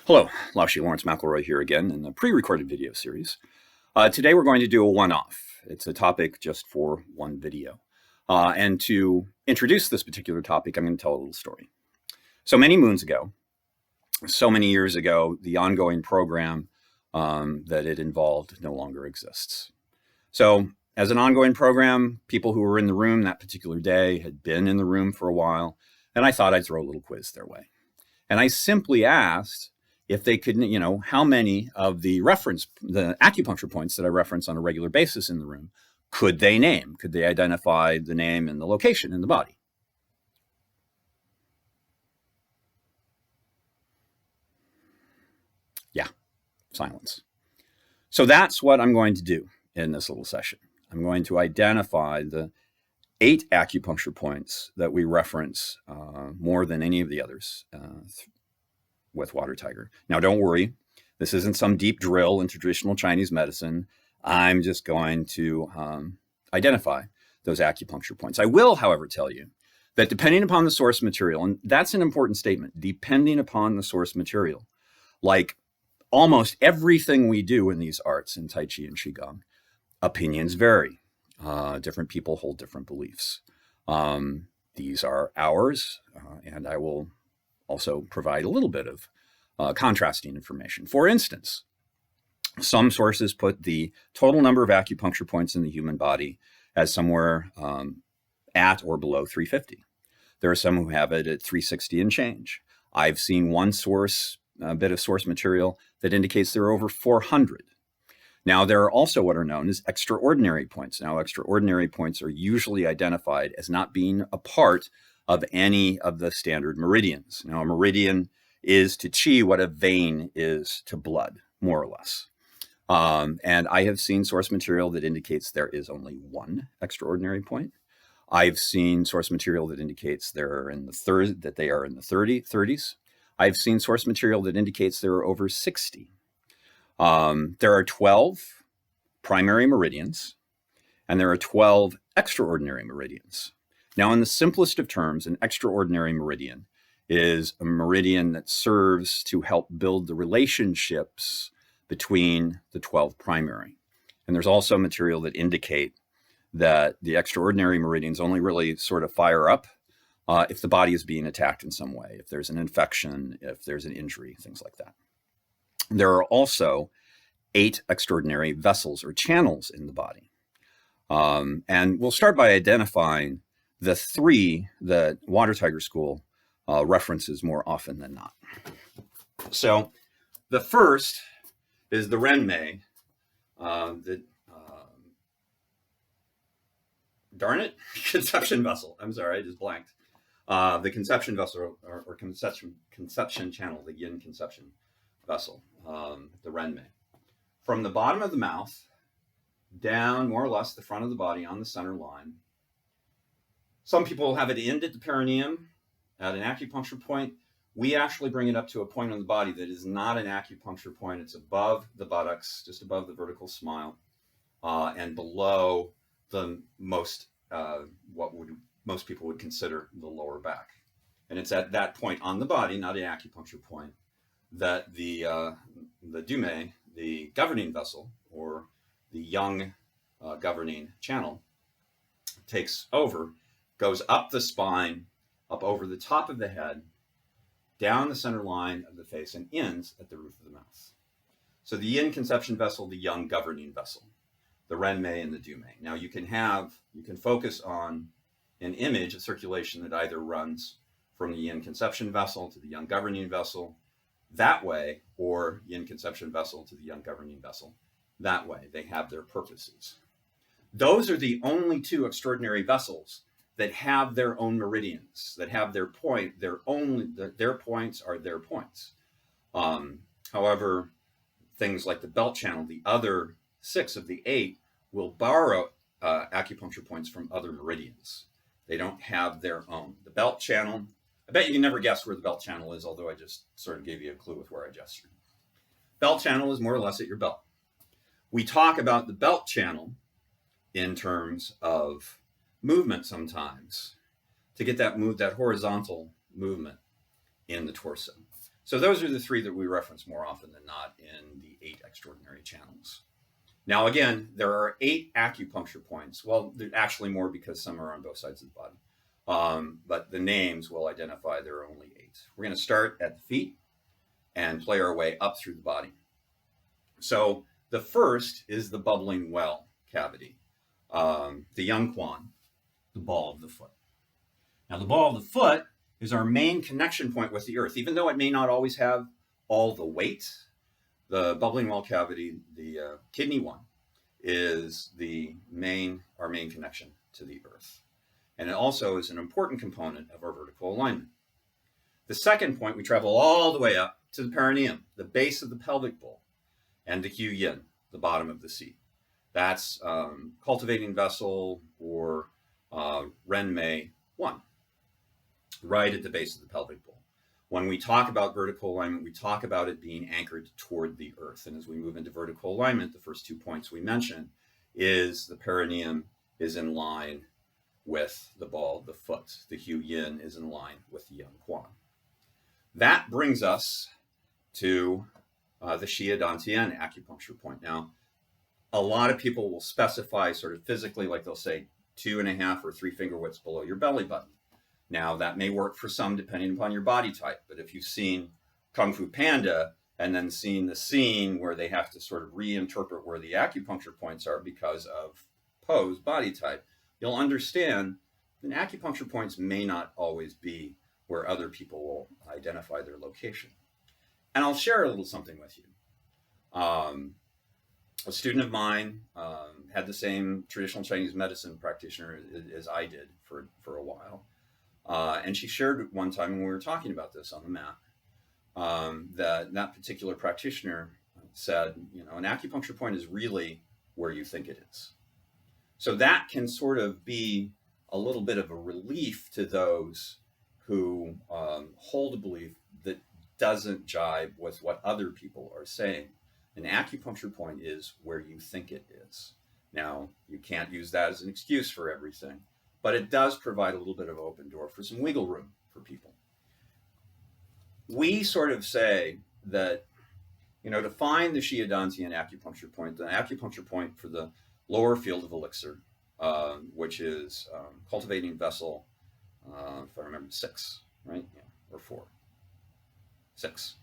Hello, Laoshi Lawrence McElroy here again in the pre-recorded video series. Today we're going to do a one-off. It's a topic just for one video. And to introduce this particular topic, I'm going to tell a little story. So many moons ago, so many years ago, the ongoing program that it involved no longer exists. So as an ongoing program, people who were in the room that particular day had been in the room for a while, and I thought I'd throw a little quiz their way. And I simply asked if they could, how many of the acupuncture points that I reference on a regular basis in the room, could they name? Could they identify the name and the location in the body? Yeah, silence. So that's what I'm going to do in this little session. I'm going to identify the 8 acupuncture points that we reference more than any of the others with water tiger. Now, don't worry. This isn't some deep drill into traditional Chinese medicine. I'm just going to identify those acupuncture points. I will, however, tell you that depending upon the source material, and that's an important statement, depending upon the source material, like almost everything we do in these arts, in Tai Chi and Qigong, opinions vary. Different people hold different beliefs. These are ours, and I will also provide a little bit of contrasting information. For instance, some sources put the total number of acupuncture points in the human body as somewhere at or below 350. There are some who have it at 360 and change. I've seen one source, a bit of source material that indicates there are over 400. Now, there are also what are known as extraordinary points. Now, extraordinary points are usually identified as not being a part of any of the standard meridians. Now, a meridian is to Qi what a vein is to blood, more or less. And I have seen source material that indicates there is only one extraordinary point. I've seen source material that indicates they are in the 30s. I've seen source material that indicates there are over 60. There are 12 primary meridians, and there are 12 extraordinary meridians. Now, in the simplest of terms, an extraordinary meridian is a meridian that serves to help build the relationships between the 12 primary. And there's also material that indicate that the extraordinary meridians only really sort of fire up if the body is being attacked in some way, if there's an infection, if there's an injury, things like that. There are also 8 extraordinary vessels or channels in the body. And we'll start by identifying the 3 that Water Tiger School references more often than not. So the first is the Renmei, conception vessel. I'm sorry, I just blanked. The conception vessel or conception channel, the Yin conception vessel, the Renmei. From the bottom of the mouth down more or less the front of the body on the center line. Some people have it end at the perineum at an acupuncture point. We actually bring it up to a point on the body that is not an acupuncture point. It's above the buttocks, just above the vertical smile, and below the most people would consider the lower back. And it's at that point on the body, not an acupuncture point, that the Dumei, the governing vessel, or the Yang governing channel, takes over, goes up the spine, up over the top of the head, down the center line of the face, and ends at the roof of the mouth. So the Yin conception vessel, the Yang governing vessel, the Renmei and the Dumei. Now you can focus on an image, a circulation that either runs from the Yin conception vessel to the Yang governing vessel that way, or Yin conception vessel to the Yang governing vessel that way. They have their purposes. Those are the only 2 extraordinary vessels that have their own meridians, that have their point. Their points are their points. However, things like the belt channel, the other 6 of the 8, will borrow acupuncture points from other meridians. They don't have their own. The belt channel, I bet you can never guess where the belt channel is, although I just sort of gave you a clue with where I gestured. Belt channel is more or less at your belt. We talk about the belt channel in terms of movement sometimes to get that horizontal movement in the torso. So those are the three that we reference more often than not in the 8 extraordinary channels. Now, again, there are 8 acupuncture points. Well, there's actually more because some are on both sides of the body. But the names will identify there are only 8. We're going to start at the feet and play our way up through the body. So the first is the bubbling well cavity, the Yong Quan, the ball of the foot. Now, the ball of the foot is our main connection point with the earth. Even though it may not always have all the weight, the bubbling well cavity, the kidney one, is our main connection to the earth. And it also is an important component of our vertical alignment. The second point, we travel all the way up to the perineum, the base of the pelvic bowl, and the Hui Yin, the bottom of the seat. That's cultivating vessel, or Renmei 1, right at the base of the pelvic bowl. When we talk about vertical alignment, we talk about it being anchored toward the earth. And as we move into vertical alignment, the first 2 points we mentioned is the perineum is in line with the ball of the foot. The Hui Yin is in line with the Yong Quan. That brings us to the Shiah Dan Tien acupuncture point. Now, a lot of people will specify sort of physically, like they'll say 2.5 or 3 finger widths below your belly button. Now, that may work for some depending upon your body type, but if you've seen Kung Fu Panda and then seen the scene where they have to sort of reinterpret where the acupuncture points are because of pose, body type, you'll understand that acupuncture points may not always be where other people will identify their location. And I'll share a little something with you. A student of mine had the same traditional Chinese medicine practitioner as I did for a while. And she shared one time when we were talking about this on the mat, that particular practitioner said, an acupuncture point is really where you think it is. So that can sort of be a little bit of a relief to those who hold a belief that doesn't jibe with what other people are saying. An acupuncture point is where you think it is. Now, you can't use that as an excuse for everything, but it does provide a little bit of an open door for some wiggle room for people. We sort of say that, to find the Shiah Dan Tien acupuncture point, the acupuncture point for the lower field of elixir, which is cultivating vessel, if I remember, 6, right? Yeah, or 4. 6.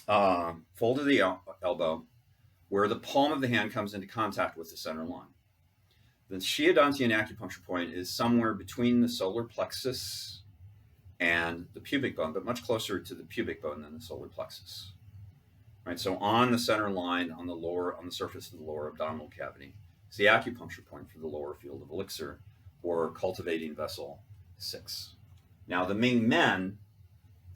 Fold of the elbow, where the palm of the hand comes into contact with the center line. The Shiah Dan Tien acupuncture point is somewhere between the solar plexus and the pubic bone, but much closer to the pubic bone than the solar plexus. Right, so on the center line, on the surface of the lower abdominal cavity, is the acupuncture point for the lower field of elixir, or cultivating vessel 6. Now, the Ming Men,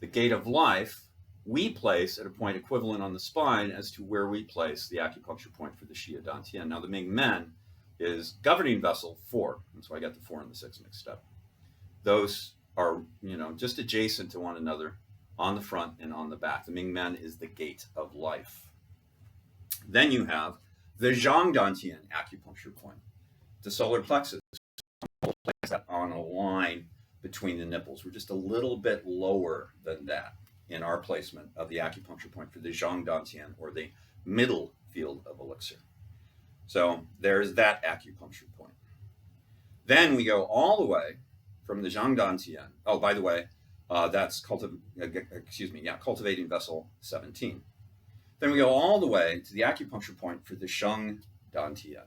the gate of life, we place at a point equivalent on the spine as to where we place the acupuncture point for the Shiah Dan Tien. Now, the Ming Men is governing vessel 4, and so I got the 4 and the 6 mixed up. Those are, just adjacent to one another on the front and on the back. The Ming Men is the gate of life. Then you have the Jong Dan Tien acupuncture point, the solar plexus, on a line between the nipples. We're just a little bit lower than that in our placement of the acupuncture point for the Jong Dan Tien, or the middle field of elixir. So there's that acupuncture point. Then we go all the way from the Shang Dan Tien. Oh, by the way, that's cultivating vessel 17. Then we go all the way to the acupuncture point for the Shang Dan Tien.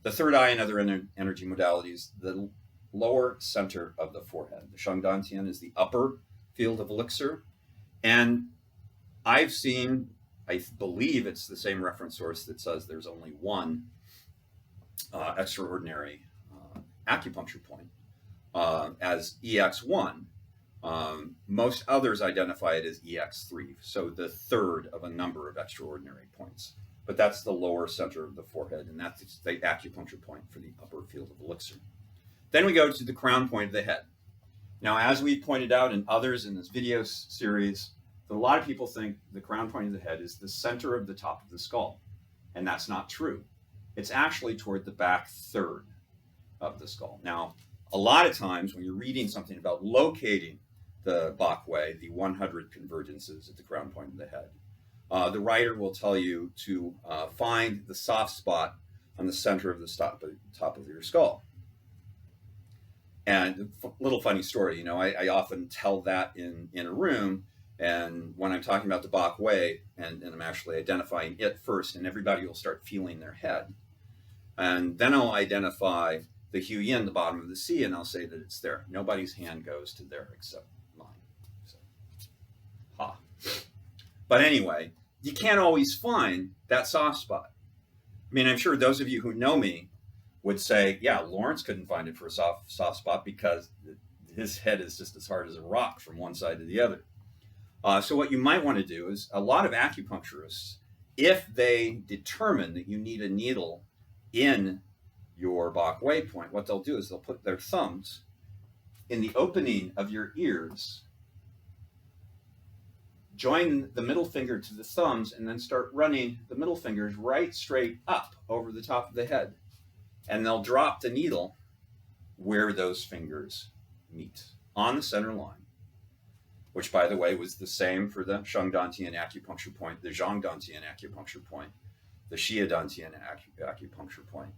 The third eye and other energy modalities, the lower center of the forehead. The Shang Dan Tien is the upper field of elixir. And I've seen, I believe it's the same reference source that says there's only one extraordinary acupuncture point as EX1. Most others identify it as EX3, so the third of a number of extraordinary points. But that's the lower center of the forehead, and that's the acupuncture point for the upper field of elixir. Then we go to the crown point of the head. Now, as we pointed out in others in this video series, a lot of people think the crown point of the head is the center of the top of the skull, and that's not true. It's actually toward the back third of the skull. Now, a lot of times when you're reading something about locating the Bak Hui, the 100 convergences at the crown point of the head. The writer will tell you to find the soft spot on the center of the top of your skull. And a little funny story, you know, I often tell that in a room, and when I'm talking about the Bak Hui, and I'm actually identifying it first, and everybody will start feeling their head. And then I'll identify the Hui Yin, the bottom of the sea, and I'll say that it's there. Nobody's hand goes to there except mine. So, ha. But anyway, you can't always find that soft spot. I mean, I'm sure those of you who know me would say, yeah, Lawrence couldn't find it for a soft spot because his head is just as hard as a rock from one side to the other. So what you might want to do is, a lot of acupuncturists, if they determine that you need a needle in your Bak Hui point, what they'll do is they'll put their thumbs in the opening of your ears, join the middle finger to the thumbs, and then start running the middle fingers right straight up over the top of the head. And they'll drop the needle where those fingers meet, on the center line, which, by the way, was the same for the Shang Dan Tien acupuncture point, the Jong Dan Tien acupuncture point, the Shiah Dan Tien acupuncture point,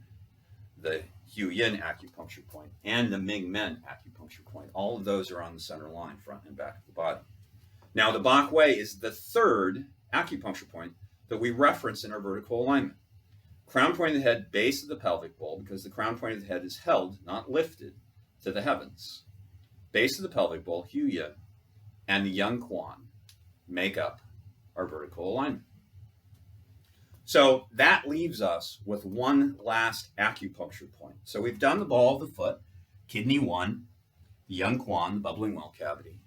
the Hui Yin acupuncture point, and the Ming Men acupuncture point. All of those are on the center line, front and back of the body. Now, the Bak Hui is the third acupuncture point that we reference in our vertical alignment. Crown point of the head, base of the pelvic bowl, because the crown point of the head is held, not lifted, to the heavens. Base of the pelvic bowl, Hui Yin, and the Yong Quan make up our vertical alignment. So that leaves us with one last acupuncture point. So we've done the ball of the foot, kidney 1, the Yong Quan, the bubbling well cavity.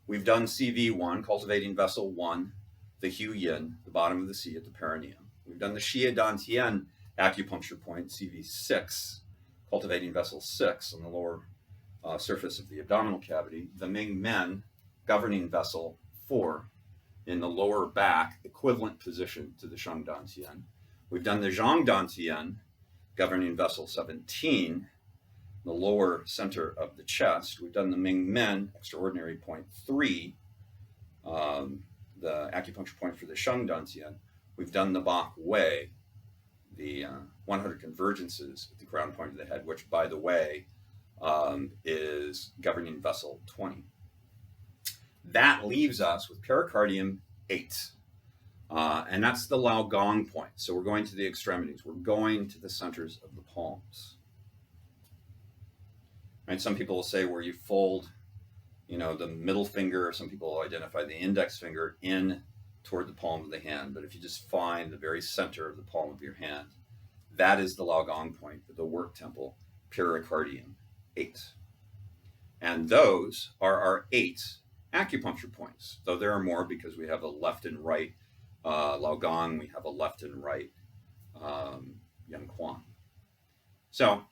We've done CV1, cultivating vessel 1, the Hui Yin, the bottom of the sea at the perineum. We've done the Shiah Dan Tien acupuncture point, CV6, cultivating vessel 6 on the lower surface of the abdominal cavity. The Ming Men, governing vessel 4 in the lower back, equivalent position to the Shang Dan Tien. We've done the Jong Dan Tien, governing vessel 17, the lower center of the chest. We've done the Ming Men, extraordinary point 3, the acupuncture point for the Shang Dan Tien. We've done the Bak Hui, the 100 convergences at the crown point of the head, which, by the way, is governing vessel 20. That leaves us with pericardium 8, and that's the Lao Gong point. So we're going to the extremities. We're going to the centers of the palms. Right? Some people will say where you fold, you know, the middle finger. Some people will identify the index finger in toward the palm of the hand. But if you just find the very center of the palm of your hand, that is the Lao Gong point, the work temple, pericardium 8. And those are our 8 acupuncture points, though there are more because we have a left and right Lao Gong, we have a left and right Yong Quan. So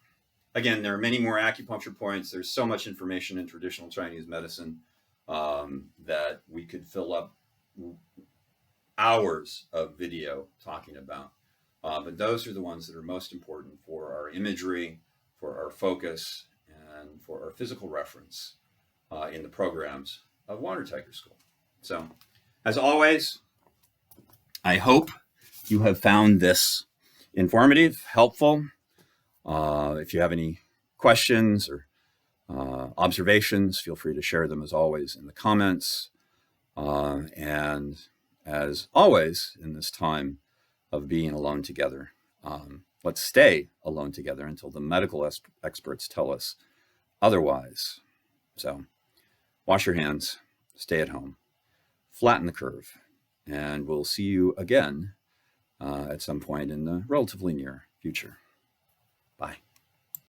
again, there are many more acupuncture points. There's so much information in traditional Chinese medicine that we could fill up hours of video talking about. But those are the ones that are most important for our imagery, for our focus, and for our physical reference in the programs of Water Tiger School. So, as always, I hope you have found this informative, helpful. If you have any questions or observations, feel free to share them as always in the comments. And as always, in this time of being alone together, let's stay alone together until the medical experts tell us otherwise. So wash your hands, stay at home, flatten the curve, and we'll see you again at some point in the relatively near future. Bye.